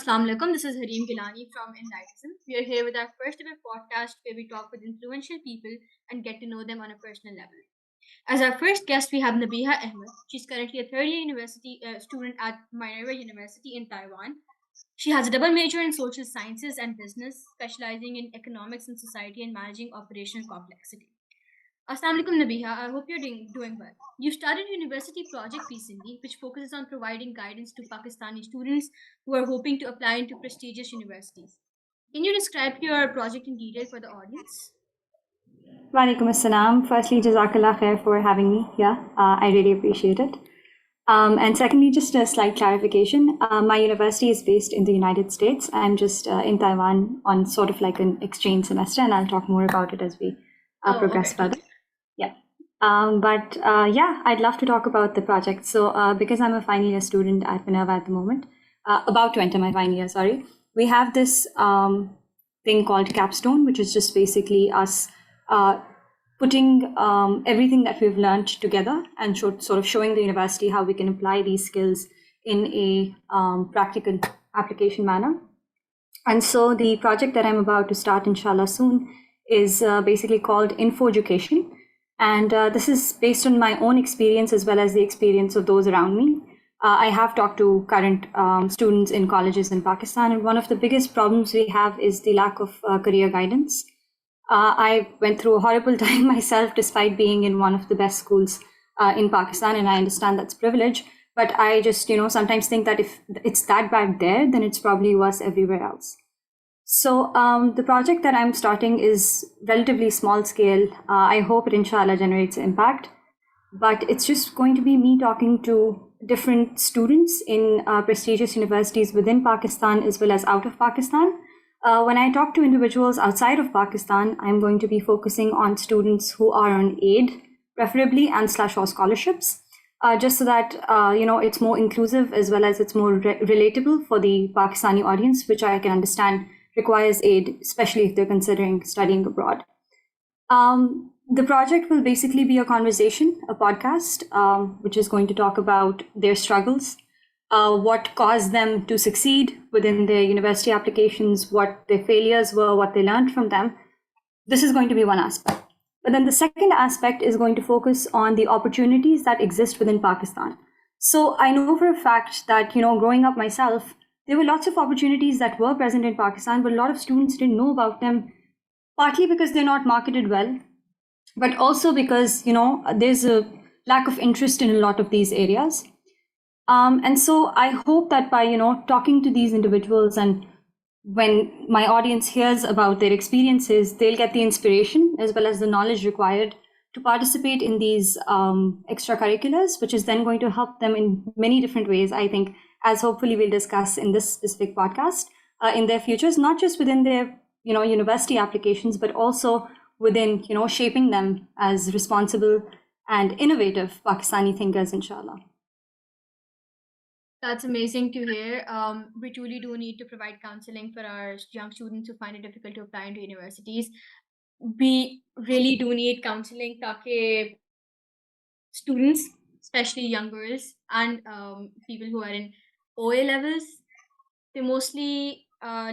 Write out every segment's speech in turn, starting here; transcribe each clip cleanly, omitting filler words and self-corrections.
Assalamu alaikum. This is Hareem Gilani from Enlightism. We are here with our first ever podcast where we talk with influential people and get to know them on a personal level. As our first guest, we have Nabeeha Ahmed. She's currently a third year university student at Minerva University in Taiwan. She has a double major in social sciences and business, specializing in economics and society and managing operational complexity. Assalamu alaikum, Nabiha. I hope you're doing well. You started a university project recently, which focuses on providing guidance to Pakistani students who are hoping to apply into prestigious universities. Can you describe your project in detail for the audience? Walaikum assalam. Firstly, Jazakallah khair for having me here. I really appreciate it. And secondly, just a slight clarification. My university is based in the United States. I'm just in Taiwan on sort of like an exchange semester, and I'll talk more about it as we progress further. Yeah. I'd love to talk about the project. So because I'm a final year student at Minerva at the moment, about to enter my final year, sorry, we have this thing called Capstone, which is just basically us putting everything that we've learned together and sort of showing the university how we can apply these skills in a practical application manner. And so the project that I'm about to start, inshallah, soon is basically called Info Education. And this is based on my own experience as well as the experience of those around me. I have talked to current students in colleges in Pakistan, and one of the biggest problems we have is the lack of career guidance. I went through a horrible time myself, despite being in one of the best schools in Pakistan, and I understand that's privilege. But I just, sometimes think that if it's that bad there, then it's probably worse everywhere else. So the project that I'm starting is relatively small scale. I hope it, inshallah, generates impact. But it's just going to be me talking to different students in prestigious universities within Pakistan as well as out of Pakistan. When I talk to individuals outside of Pakistan, I'm going to be focusing on students who are on aid, preferably, and /or scholarships, just so that, it's more inclusive as well as it's more relatable for the Pakistani audience, which I can understand requires aid, especially if they're considering studying abroad. The project will basically be a conversation, a podcast, which is going to talk about their struggles, what caused them to succeed within their university applications, what their failures were, what they learned from them. This is going to be one aspect. But then the second aspect is going to focus on the opportunities that exist within Pakistan. So I know for a fact that, growing up myself, there were lots of opportunities that were present in Pakistan, but a lot of students didn't know about them, partly because they're not marketed well, but also because, there's a lack of interest in a lot of these areas. And so I hope that by, talking to these individuals, and when my audience hears about their experiences, they'll get the inspiration as well as the knowledge required to participate in these extracurriculars, which is then going to help them in many different ways, I think, as hopefully we'll discuss in this specific podcast, in their futures, not just within their, university applications, but also within, shaping them as responsible and innovative Pakistani thinkers, inshallah. That's amazing to hear. We truly do need to provide counseling for our young students who find it difficult to apply into universities. We really do need counseling ताकि students, especially young girls and people who are in OA levels, they mostly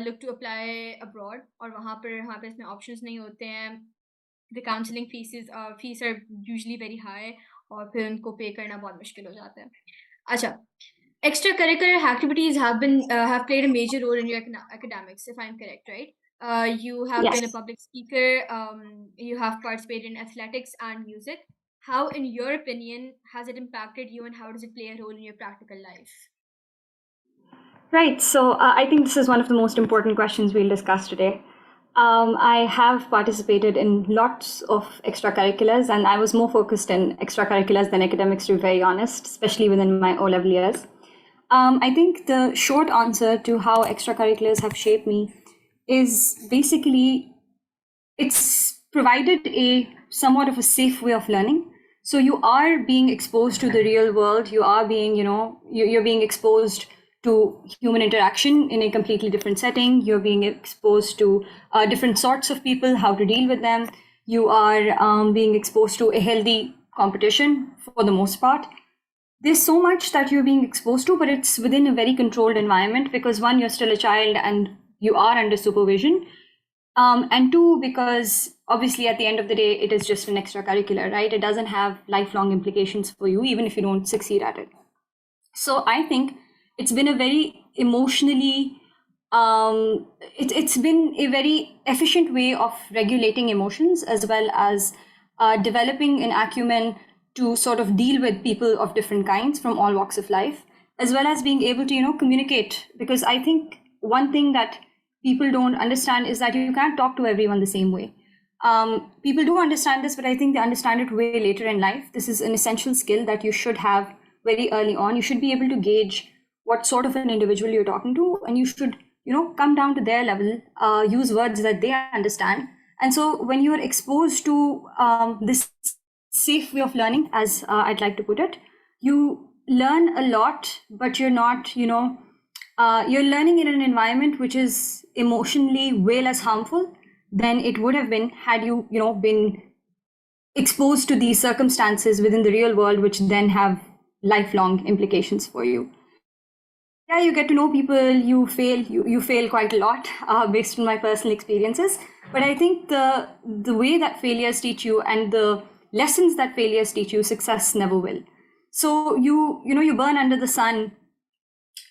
look to apply abroad, और वहाँ पे इसमें options नहीं होते हैं. The counseling fees are usually very high, और फिर उनको pay करना बहुत मुश्किल हो जाता है. अच्छा, extracurricular activities have played a major role in your academics, if I'm correct, right? You have been a public speaker. You have participated in athletics and music. How, in your opinion, has it impacted you, and how does it play a role in your practical life? Right. So I think this is one of the most important questions we'll discuss today. I have participated in lots of extracurriculars, and I was more focused in extracurriculars than academics, to be very honest, especially within my O-level years. I think the short answer to how extracurriculars have shaped me is basically it's provided a somewhat of a safe way of learning. So you are being exposed to the real world. You are being, you're being exposed to human interaction in a completely different setting. You're being exposed to different sorts of people, how to deal with them. You are being exposed to a healthy competition for the most part. there's so much that you're being exposed to, but it's within a very controlled environment because one, you're still a child and you are under supervision. And two, because obviously at the end of the day, it is just an extracurricular, right? It doesn't have lifelong implications for you, even if you don't succeed at it. So I think it's been a very emotionally, it's been a very efficient way of regulating emotions as well as developing an acumen to sort of deal with people of different kinds from all walks of life, as well as being able to, communicate. Because I think one thing that people don't understand is that you can't talk to everyone the same way. People do understand this, but I think they understand it way later in life. This is an essential skill that you should have very early on. You should be able to gauge what sort of an individual you're talking to, and you should, come down to their level, use words that they understand. And so when you're exposed to this safe way of learning, as I'd like to put it, you learn a lot, but you're not, you're learning in an environment which is emotionally way less harmful than it would have been had you, been exposed to these circumstances within the real world, which then have lifelong implications for you. Yeah, you get to know people, you fail quite a lot based on my personal experiences. But I think the way that failures teach you and the lessons that failures teach you, success never will. So you burn under the sun,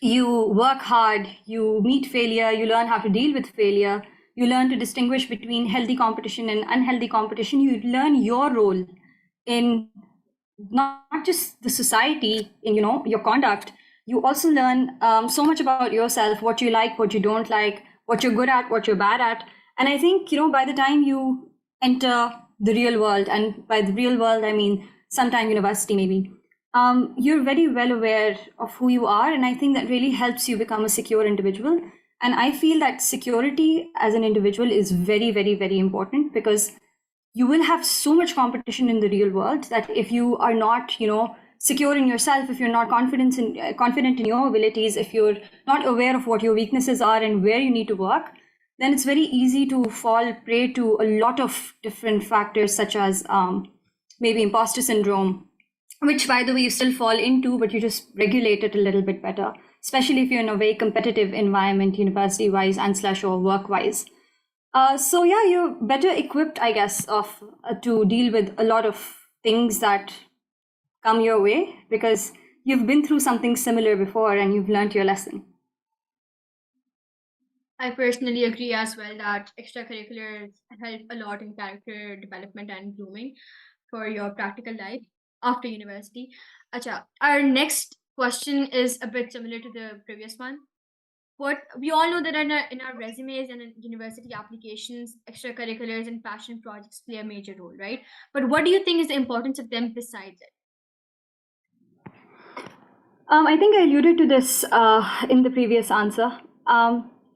you work hard, you meet failure, you learn how to deal with failure, you learn to distinguish between healthy competition and unhealthy competition, you learn your role in not just the society, in your conduct. You also learn so much about yourself, what you like, what you don't like, what you're good at, what you're bad at. And I think, by the time you enter the real world, and by the real world I mean sometime university maybe, you're very well aware of who you are. And I think that really helps you become a secure individual. And I feel that security as an individual is very, very, very important, because you will have so much competition in the real world that if you are not, secure in yourself, if you're not confident in your abilities, if you're not aware of what your weaknesses are and where you need to work, then it's very easy to fall prey to a lot of different factors, such as maybe imposter syndrome, which, by the way, you still fall into, but you just regulate it a little bit better, especially if you're in a very competitive environment, university-wise and or work-wise. So yeah, you're better equipped, I guess, to deal with a lot of things that come your way, because you've been through something similar before and you've learned your lesson. I personally agree as well that extracurriculars help a lot in character development and grooming for your practical life after university. Acha, our next question is a bit similar to the previous one. What we all know that in our resumes and in university applications, extracurriculars and passion projects play a major role, right? But what do you think is the importance of them besides it? I think I alluded to this in the previous answer.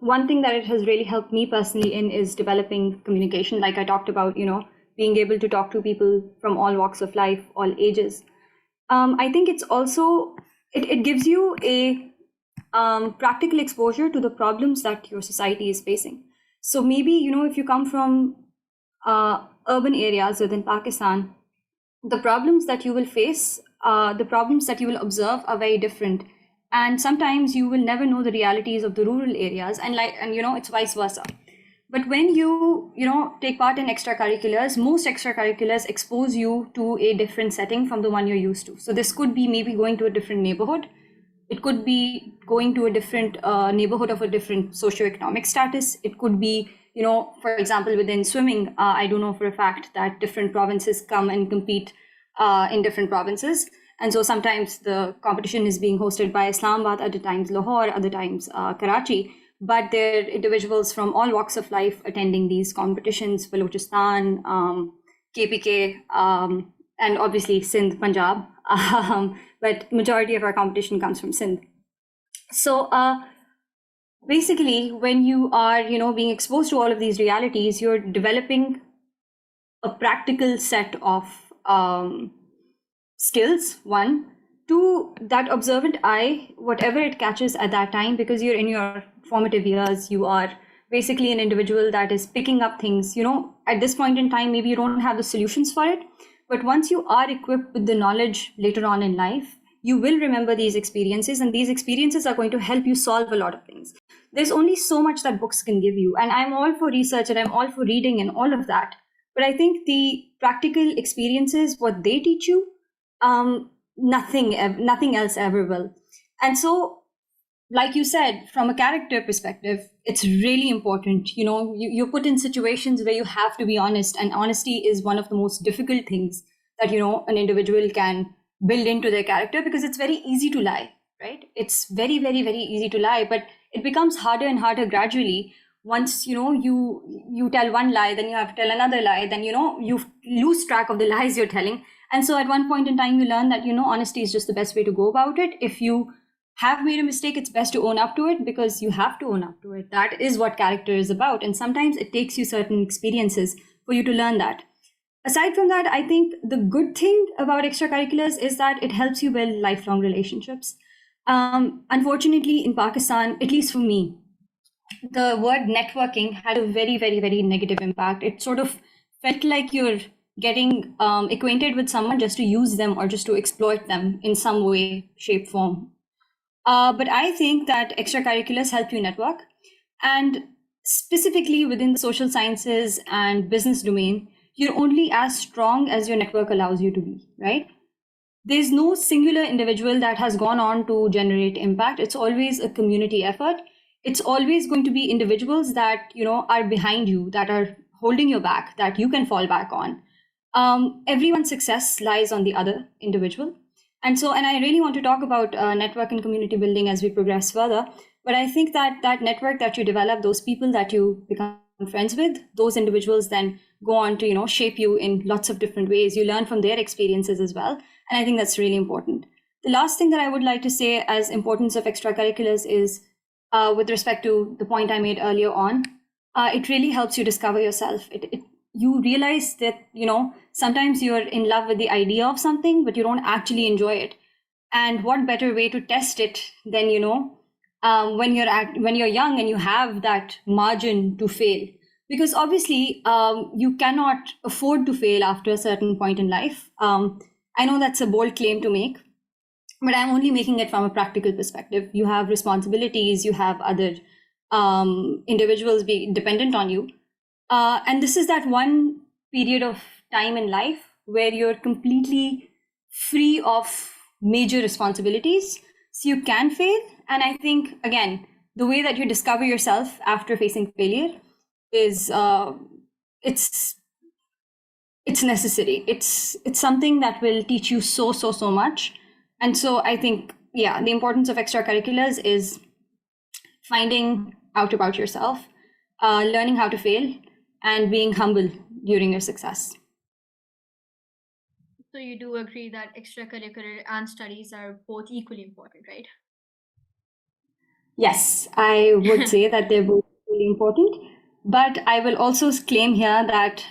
One thing that it has really helped me personally in is developing communication. Like I talked about, being able to talk to people from all walks of life, all ages. I think it's also, it gives you a practical exposure to the problems that your society is facing. So maybe, if you come from urban areas within Pakistan, the problems that you will face, the problems that you will observe are very different. And sometimes you will never know the realities of the rural areas, and it's vice versa. But when you take part in extracurriculars, most extracurriculars expose you to a different setting from the one you're used to. So this could be maybe going to a different neighborhood. It could be going to a different neighborhood of a different socioeconomic status. It could be, for example, within swimming, I do know for a fact that different provinces come and compete in different provinces. And so sometimes the competition is being hosted by Islamabad, other times Lahore, other times Karachi. But there are individuals from all walks of life attending these competitions, Balochistan, KPK, and obviously Sindh, Punjab. But majority of our competition comes from Sindh. So basically, when you are, being exposed to all of these realities, you're developing a practical set of skills. One, two, that observant eye, whatever it catches at that time, because you're in your formative years, you are basically an individual that is picking up things. At this point in time, maybe you don't have the solutions for it, but once you are equipped with the knowledge later on in life, You will remember these experiences, and these experiences are going to help you solve a lot of things. There's only so much that books can give you, and I'm all for research and I'm all for reading and all of that. But I think the practical experiences, what they teach you, nothing else ever will. And so, like you said, from a character perspective, it's really important. You're put in situations where you have to be honest, and honesty is one of the most difficult things that an individual can build into their character, because it's very easy to lie, right? It's very, very, very easy to lie, but it becomes harder and harder gradually. Once you tell one lie, then you have to tell another lie, then you lose track of the lies you're telling. And so at one point in time, you learn that honesty is just the best way to go about it. If you have made a mistake, it's best to own up to it, because you have to own up to it. That is what character is about. And sometimes it takes you certain experiences for you to learn that. Aside from that, I think the good thing about extracurriculars is that it helps you build lifelong relationships. Unfortunately, in Pakistan, at least for me, the word networking had a very, very, very negative impact. It sort of felt like you're getting acquainted with someone just to use them or just to exploit them in some way, shape, form. But I think that extracurriculars help you network. And specifically within the social sciences and business domain, you're only as strong as your network allows you to be, right? There's no singular individual that has gone on to generate impact. It's always a community effort. It's always going to be individuals that are behind you, that are holding your back, that you can fall back on. Everyone's success lies on the other individual. And I really want to talk about network and community building as we progress further. But I think that network that you develop, those people that you become friends with, those individuals then go on to shape you in lots of different ways. You learn from their experiences as well, and I think that's really important. The last thing that I would like to say as importance of extracurriculars is with respect to the point I made earlier on, it really helps you discover yourself. You realize that sometimes you're in love with the idea of something, but you don't actually enjoy it. And what better way to test it than when you're young and you have that margin to fail? Because obviously you cannot afford to fail after a certain point in life. I know that's a bold claim to make, but I'm only making it from a practical perspective. You have responsibilities, you have other individuals being dependent on you. And this is that one period of time in life where you're completely free of major responsibilities. So you can fail. And I think, again, the way that you discover yourself after facing failure is it's necessary. It's something that will teach you so much. And so I think, yeah, the importance of extracurriculars is finding out about yourself, learning how to fail, and being humble during your success. So you do agree that extracurricular and studies are both equally important, right? Yes, I would say that they're both really important, but I will also claim here that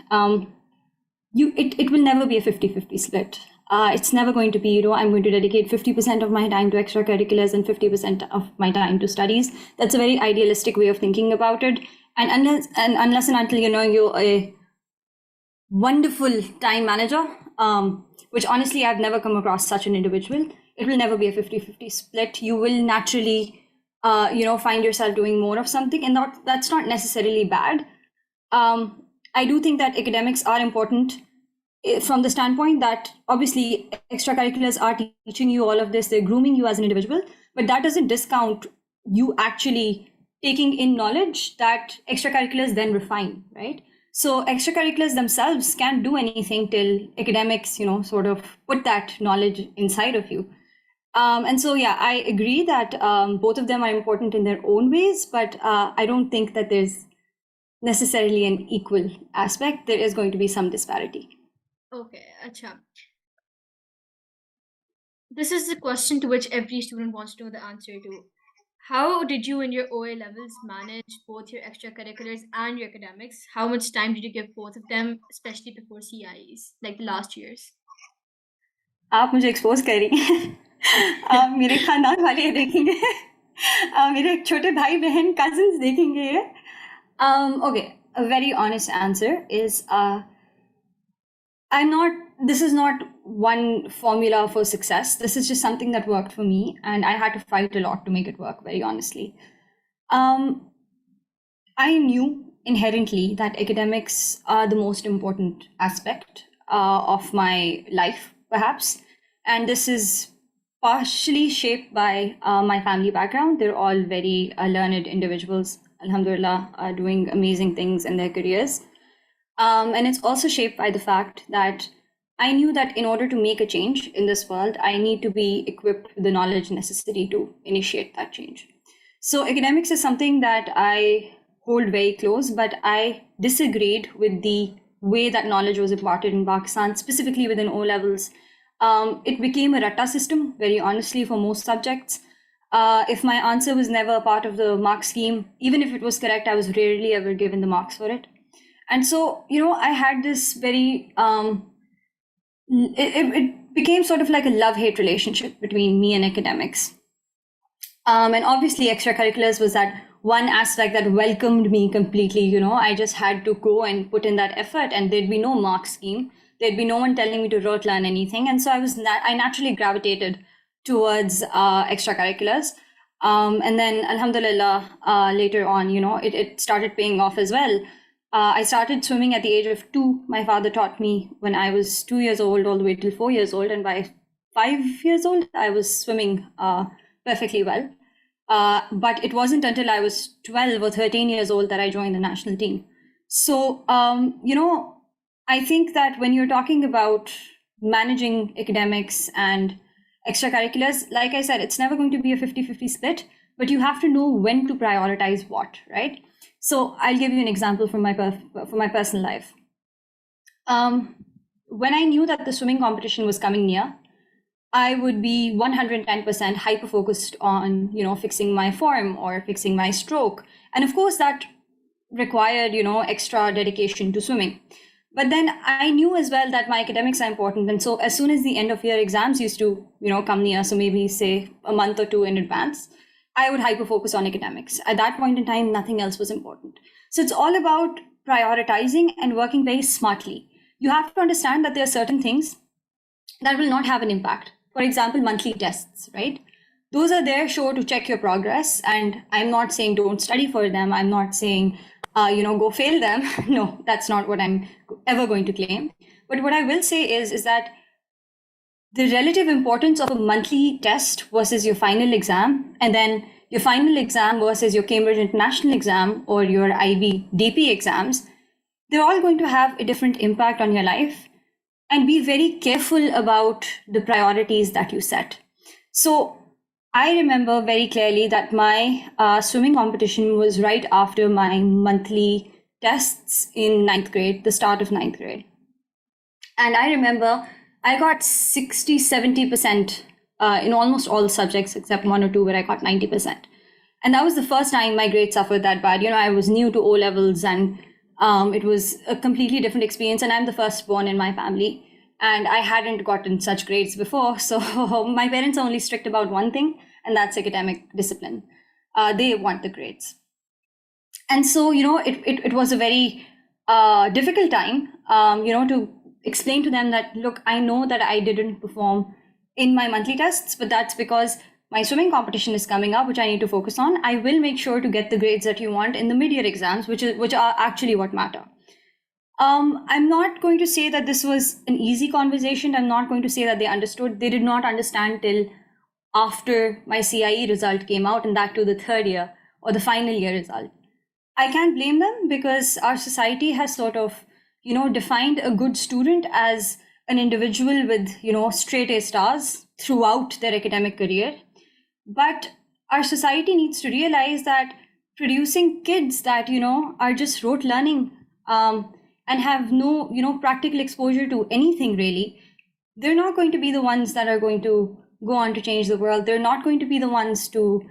it will never be a 50-50 split. It's never going to be, I'm going to dedicate 50% of my time to extracurriculars and 50% of my time to studies. That's a very idealistic way of thinking about it. And unless and until you're a wonderful time manager, which honestly I've never come across such an individual, it will never be a 50-50 split. You will naturally find yourself doing more of something, and that's not necessarily bad. I do think that academics are important from the standpoint that obviously extracurriculars are teaching you all of this, they're grooming you as an individual, but that doesn't discount you actually taking in knowledge that extracurriculars then refine, right? So extracurriculars themselves can't do anything till academics, sort of put that knowledge inside of you. And so, yeah, I agree that both of them are important in their own ways, but I don't think that there's necessarily an equal aspect. There is going to be some disparity. Okay, acha. This is the question to which every student wants to know the answer to. How did you in your OA levels manage both your extracurriculars and your academics? How much time did you give both of them, especially before CIEs, like the last years? आप मुझे expose कर रही हैं मेरे खानदान वाले ये देखेंगे मेरे छोटे भाई बहन cousins देखेंगे ये okay, a very honest answer is this is not one formula for success. This is just something that worked for me, and I had to fight a lot to make it work, very honestly. Um, I knew inherently that academics are the most important aspect of my life, perhaps. And this is partially shaped by my family background. They're all very learned individuals, alhamdulillah, are doing amazing things in their careers. And it's also shaped by the fact that I knew that in order to make a change in this world, I need to be equipped with the knowledge necessary to initiate that change. So academics is something that I hold very close, but I disagreed with the way that knowledge was imparted in Pakistan, specifically within O levels. It became a ratta system, very honestly, for most subjects. If my answer was never a part of the mark scheme, even if it was correct, I was rarely ever given the marks for it. And so, I had this very, it became sort of like a love-hate relationship between me and academics. And obviously extracurriculars was that one aspect that welcomed me completely. I just had to go and put in that effort, and there'd be no mark scheme. There'd be no one telling me to rote learn anything. And so I naturally gravitated towards extracurriculars. And then alhamdulillah, later on, it started paying off as well. I started swimming at the age of 2. My father taught me when I was 2 years old, all the way till 4 years old. And by 5 years old, I was swimming perfectly well. But it wasn't until I was 12 or 13 years old that I joined the national team. So, I think that when you're talking about managing academics and extracurriculars, like I said, it's never going to be a 50-50 split, but you have to know when to prioritize what, right? So I'll give you an example from my personal life. When I knew that the swimming competition was coming near, I would be 110% hyper focused on, fixing my form or fixing my stroke. And of course that required, extra dedication to swimming. But then I knew as well that my academics are important. And so as soon as the end of year exams used to, come near, so maybe say a month or two in advance, I would hyper focus on academics. At that point in time, nothing else was important. So it's all about prioritizing and working very smartly. You have to understand that there are certain things that will not have an impact. For example, monthly tests, right? Those are there sure to check your progress. And I'm not saying don't study for them. I'm not saying, go fail them. No, that's not what I'm ever going to claim. But what I will say is that the relative importance of a monthly test versus your final exam, and then your final exam versus your Cambridge International exam or your IB DP exams, they're all going to have a different impact on your life. And be very careful about the priorities that you set. So I remember very clearly that my swimming competition was right after my monthly tests in 9th grade, the start of 9th grade. And I remember I got 60-70% in almost all subjects except 1 or 2 where I got 90%. And that was the first time my grades suffered that bad. I was new to O levels, and it was a completely different experience. And I'm the firstborn in my family, and I hadn't gotten such grades before. So my parents are only strict about one thing, and that's academic discipline. They want the grades. And so, it was a very difficult time, to explain to them that, look, I know that I didn't perform in my monthly tests, but that's because my swimming competition is coming up, which I need to focus on. I will make sure to get the grades that you want in the mid-year exams, which are actually what matter. I'm not going to say that this was an easy conversation. I'm not going to say that they understood. They did not understand till after my CIE result came out, and that to the third year or the final year result. I can't blame them because our society has sort of, defined a good student as an individual with, straight A stars throughout their academic career. But our society needs to realize that producing kids that, are just rote learning and have no, practical exposure to anything really, they're not going to be the ones that are going to go on to change the world. They're not going to be the ones to,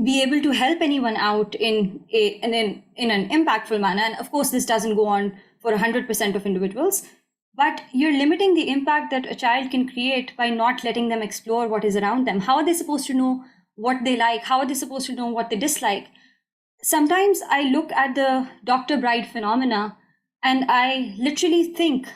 be able to help anyone out in an impactful manner. And of course, this doesn't go on for 100% of individuals, but you're limiting the impact that a child can create by not letting them explore what is around them. How are they supposed to know what they like? How are they supposed to know what they dislike? Sometimes I look at the Dr. Bride phenomena and I literally think,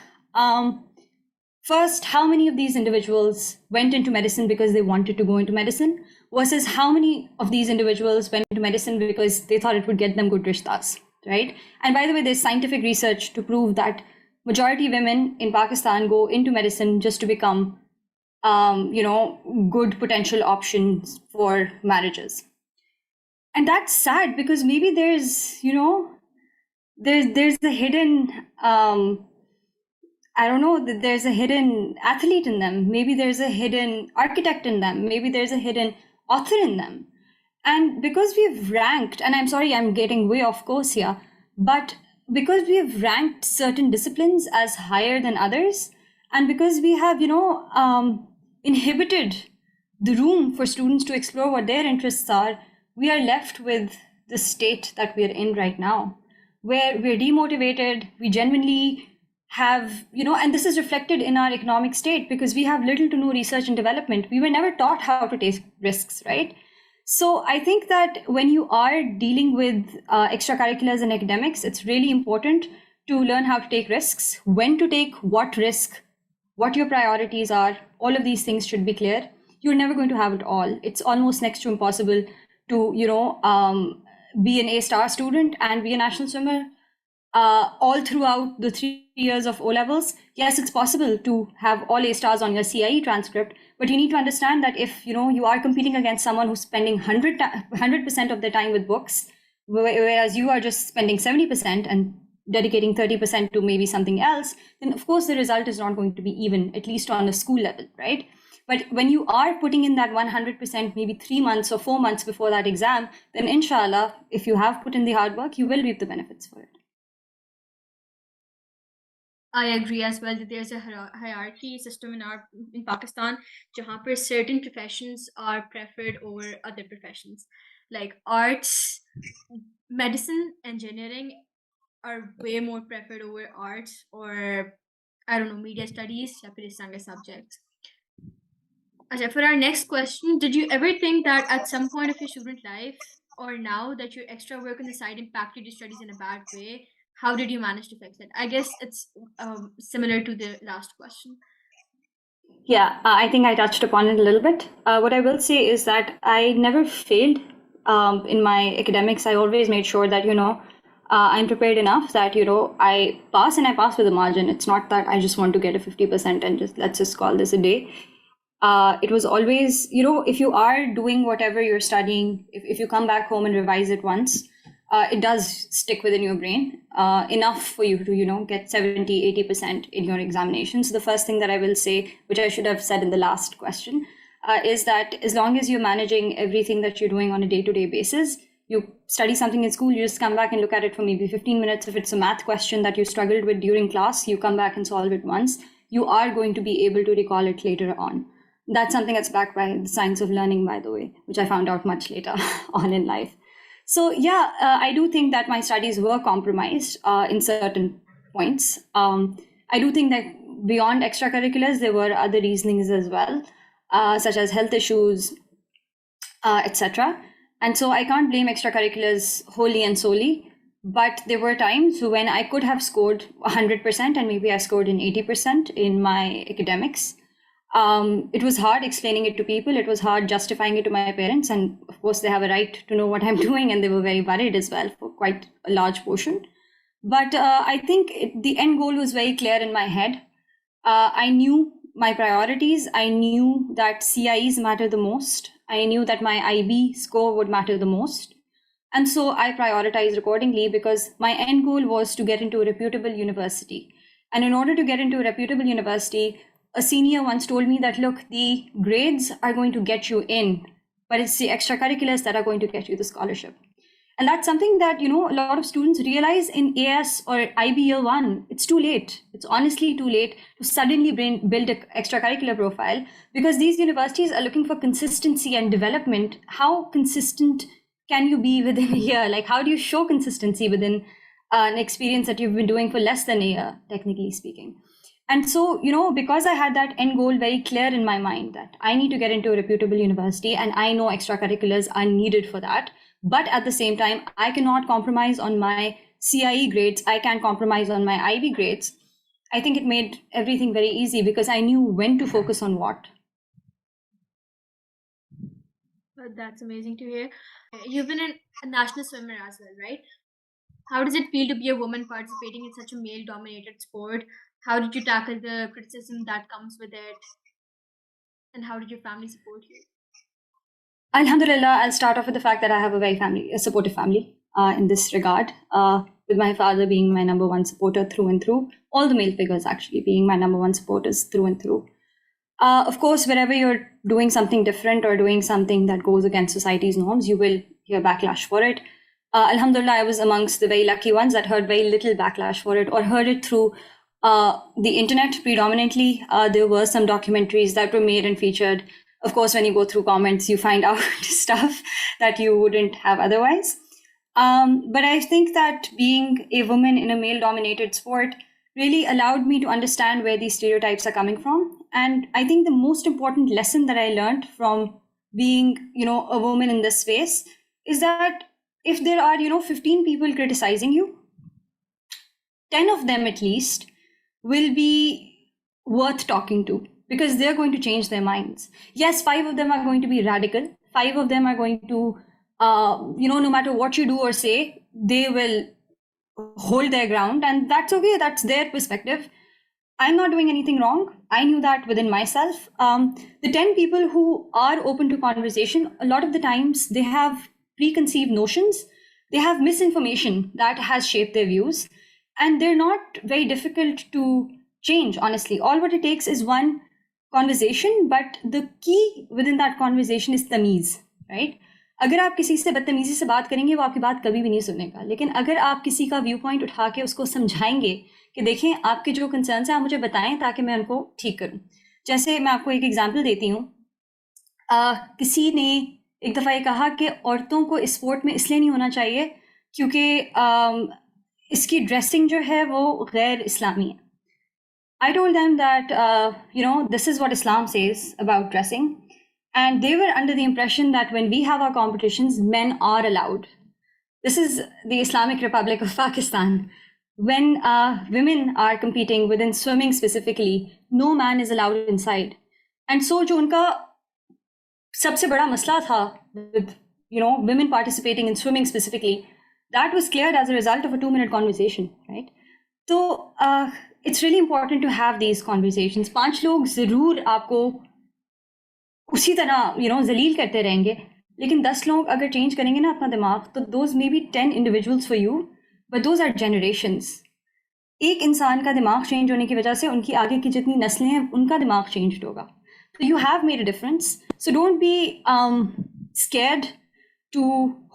First, how many of these individuals went into medicine because they wanted to go into medicine versus how many of these individuals went into medicine because they thought it would get them good rishtas, right? And by the way, there's scientific research to prove that majority women in Pakistan go into medicine just to become, good potential options for marriages. And that's sad because maybe there's a hidden I don't know, that there's a hidden athlete in them. Maybe there's a hidden architect in them. Maybe there's a hidden author in them. And because we've ranked, and I'm sorry, I'm getting way off course here, but because we have ranked certain disciplines as higher than others, and because we have, inhibited the room for students to explore what their interests are, we are left with the state that we're in right now, where we're demotivated, we genuinely have, and this is reflected in our economic state because we have little to no research and development. We were never taught how to take risks, right? So I think that when you are dealing with extracurriculars and academics, it's really important to learn how to take risks, when to take what risk, what your priorities are. All of these things should be clear. You're never going to have it all. It's almost next to impossible to, be an A-star student and be a national swimmer all throughout the 3 years of O-levels. Yes, it's possible to have all A-stars on your CIE transcript, but you need to understand that if you are competing against someone who's spending 100% of their time with books, whereas you are just spending 70% and dedicating 30% to maybe something else, then of course the result is not going to be even, at least on a school level, right? But when you are putting in that 100%, maybe 3 months or 4 months before that exam, then inshallah, if you have put in the hard work, you will reap the benefits for it. I agree as well that there's a hierarchy system in Pakistan, जहाँ पर certain professions are preferred over other professions, like arts, medicine, engineering are way more preferred over arts or I don't know media studies या फिर इस तरह के subjects. Okay, for our next question, did you ever think that at some point of your student life or now that your extra work on the side impacted your studies in a bad way? How did you manage to fix it? I guess it's similar to the last question. Yeah, I think I touched upon it a little bit. What I will say is that I never failed in my academics. I always made sure that, I'm prepared enough that, I pass and I pass with a margin. It's not that I just want to get a 50% and let's just call this a day. It was always, if you are doing whatever you're studying, if you come back home and revise it once, it does stick within your brain enough for you to, get 70, 80% in your examinations. So the first thing that I will say, which I should have said in the last question, is that as long as you're managing everything that you're doing on a day-to-day basis, you study something in school, you just come back and look at it for maybe 15 minutes. If it's a math question that you struggled with during class, you come back and solve it once. You are going to be able to recall it later on. That's something that's backed by the science of learning, by the way, which I found out much later on in life. So yeah, I do think that my studies were compromised in certain points. I do think that beyond extracurriculars, there were other reasonings as well, such as health issues, etc. And so I can't blame extracurriculars wholly and solely, but there were times when I could have scored 100% and maybe I scored in 80% in my academics. It was hard explaining it to people. It was hard justifying it to my parents. And of course, they have a right to know what I'm doing. And they were very worried as well for quite a large portion. But I think the end goal was very clear in my head. I knew my priorities. I knew that CIEs matter the most. I knew that my IB score would matter the most. And so I prioritized accordingly because my end goal was to get into a reputable university. And in order to get into a reputable university, a senior once told me that, look, the grades are going to get you in, but it's the extracurriculars that are going to get you the scholarship. And that's something that, a lot of students realize in AS or IB year 1. It's too late. It's honestly too late to suddenly build an extracurricular profile because these universities are looking for consistency and development. How consistent can you be within a year? Like, how do you show consistency within an experience that you've been doing for less than a year, technically speaking? And so, because I had that end goal very clear in my mind that I need to get into a reputable university and I know extracurriculars are needed for that. But at the same time, I cannot compromise on my CIE grades. I can't compromise on my IB grades. I think it made everything very easy because I knew when to focus on what. That's amazing to hear. You've been a national swimmer as well, right? How does it feel to be a woman participating in such a male dominated sport? How did you tackle the criticism that comes with it? And how did your family support you? Alhamdulillah, I'll start off with the fact that I have a supportive family in this regard, with my father being my number one supporter through and through, all the male figures actually being my number one supporters through and through. Of course, wherever you're doing something different or doing something that goes against society's norms, you will hear backlash for it. Alhamdulillah, I was amongst the very lucky ones that heard very little backlash for it or heard it through the internet predominantly. There were some documentaries that were made and featured. Of course, when you go through comments, you find out stuff that you wouldn't have otherwise. But I think that being a woman in a male dominated sport really allowed me to understand where these stereotypes are coming from. And I think the most important lesson that I learned from being, a woman in this space is that if there are, 15 people criticizing you, 10 of them at least will be worth talking to because they're going to change their minds. Yes, 5 of them are going to be radical. 5 of them are going to, no matter what you do or say, they will hold their ground, and that's okay. That's their perspective. I'm not doing anything wrong. I knew that within myself. The 10 people who are open to conversation, a lot of the times they have preconceived notions, they have misinformation that has shaped their views, and they're not very difficult to change, honestly. All what it takes is one conversation, but the key within that conversation is तमीज़, right? अगर आप किसी से बदतमीजी से बात करेंगे वो आपकी बात कभी भी नहीं सुनेगा, लेकिन अगर आप किसी का व्यू पॉइंट उठा के उसको समझाएंगे कि देखें आपके जो कंसर्न्स हैं आप मुझे बताएं ताकि मैं उनको ठीक करूं. जैसे मैं आपको एक एग्जांपल देती हूँ. किसी ने एक दफ़ा ये कहा कि औरतों को इस स्पोर्ट में इसलिए नहीं होना चाहिए क्योंकि इसकी ड्रेसिंग जो है वो गैर इस्लामी है. I told them that, this is what Islam says about dressing. And they were under the impression that when we have our competitions, men are allowed. This is the Islamic Republic of Pakistan. When women are competing within swimming specifically, no man is allowed inside. And so जो उनका सबसे बड़ा मसला था with, women participating in swimming specifically, that was cleared as a result of a 2-minute conversation, right? So it's really important to have these conversations. 5 लोग ज़रूर आपको उसी तरह जलील करते रहेंगे, लेकिन 10 लोग अगर चेंज करेंगे ना अपना दिमाग, तो those may be 10 individuals for you, but those are generations. एक इंसान का दिमाग चेंज होने की वजह से उनकी आगे की जितनी नस्लें हैं उनका दिमाग चेंज होगा. तो you have made a difference. So don't be scared to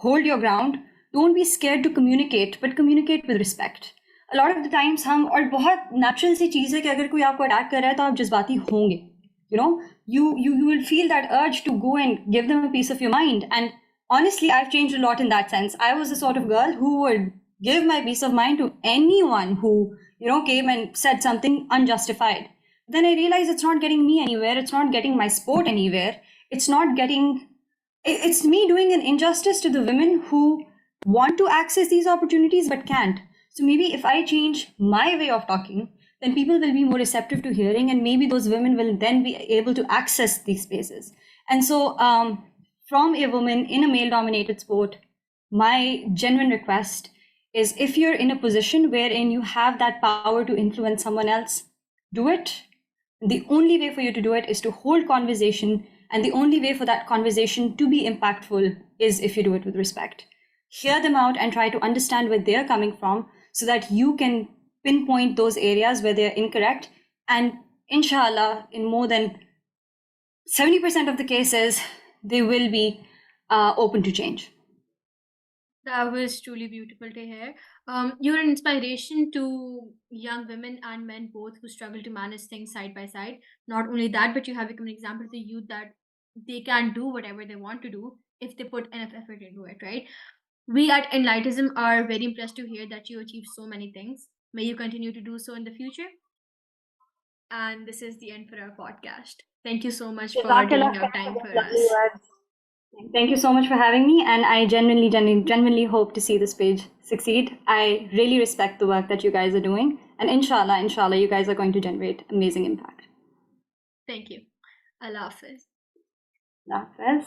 hold your ground. Don't be scared to communicate, but communicate with respect. A lot of the times हम, और बहुत नेचुरल सी चीज़ है कि अगर कोई आपको अटैक कर रहा है तो आप जज्बाती होंगे. You will feel that urge to go and give them a piece of your mind. And honestly, I've changed a lot in that sense. I was the sort of girl who would give my peace of mind to anyone who, came and said something unjustified. Then I realized it's not getting me anywhere. It's not getting my sport anywhere. It's me doing an injustice to the women who want to access these opportunities but can't. So maybe if I change my way of talking, then people will be more receptive to hearing, and maybe those women will then be able to access these spaces. And so from a woman in a male-dominated sport, my genuine request is, if you're in a position wherein you have that power to influence someone else, do it. The only way for you to do it is to hold conversation, and the only way for that conversation to be impactful is if you do it with respect. Hear them out and try to understand where they're coming from so that you can pinpoint those areas where they're incorrect. And inshallah, in more than 70% of the cases, they will be open to change. That was truly beautiful to hear. You're an inspiration to young women and men both who struggle to manage things side by side. Not only that, but you have become an example to the youth that they can do whatever they want to do if they put enough effort into it, right? We at Enlightism are very impressed to hear that you achieved so many things. May you continue to do so in the future. And this is the end for our podcast. Thank you so much for giving Jazakallah your time khairan, for lovely us. words. Thank you so much for having me, and I genuinely hope to see this page succeed. I really respect the work that you guys are doing, and inshallah, you guys are going to generate amazing impact. Thank you. Allah Hafiz. Allah Hafiz.